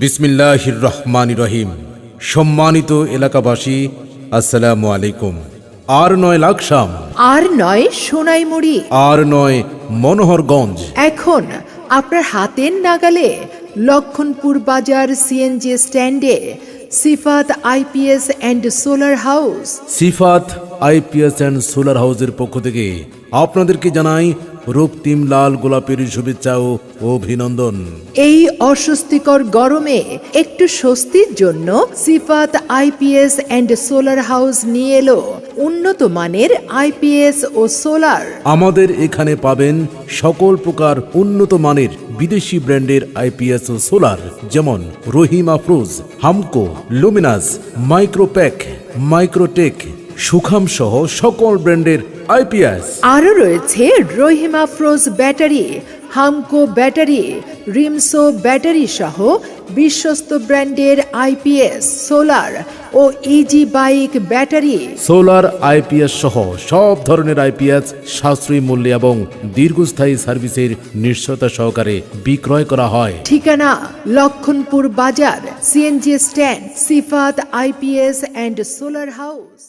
বিসমিল্লাহির রহমানির রহিম। সম্মানিত এলাকাবাসী, আসসালামু আলাইকুম। আর নয় লাকসাম, আর নয় সোনাইমুড়ি, আর নয় মনোহরগঞ্জ, এখন আপনার হাতের নাগালে লক্ষণপুর বাজার সিএনজি স্ট্যান্ডে Sifat IPS and solar house. Sifat IPS and solar হাউসের পক্ষ থেকে আপনাদেরকে জানাই রক্তিম লাল গোলাপের শুভেচ্ছা ও অভিনন্দন। এই অস্বস্তিকর গরমে একটু স্বস্তির জন্য সিফাত আইপিএস অ্যান্ড সোলার হাউস নিয়ে এলো উন্নত মানের আইপিএস ও সোলার। আমাদের এখানে পাবেন সকল প্রকার উন্নত মানের বিদেশি ব্র্যান্ডের আইপিএস ও সোলার, যেমন Rahim Afroz, Hamko, Luminous, Micropack, Microtek, Sukam সহ সকল ব্র্যান্ডের আইপিএস। আরও রয়েছে রহিম আফরোজ ব্যাটারি, হামকো ব্যাটারি, রিমসো ব্যাটারি সহ বিশ্বস্ত ব্র্যান্ডের আইপিএস, সোলার ও easy bike battery. Solar IPS সহ সব ধরনের আইপিএস সাশ্রয়ী মূল্যে এবং দীর্ঘস্থায়ী সার্ভিসের নিশ্চয়তা সহকারে বিক্রয় করা হয়। ঠিকানা Lakshmanpur Bazar CNG stand, Sifat IPS and solar house.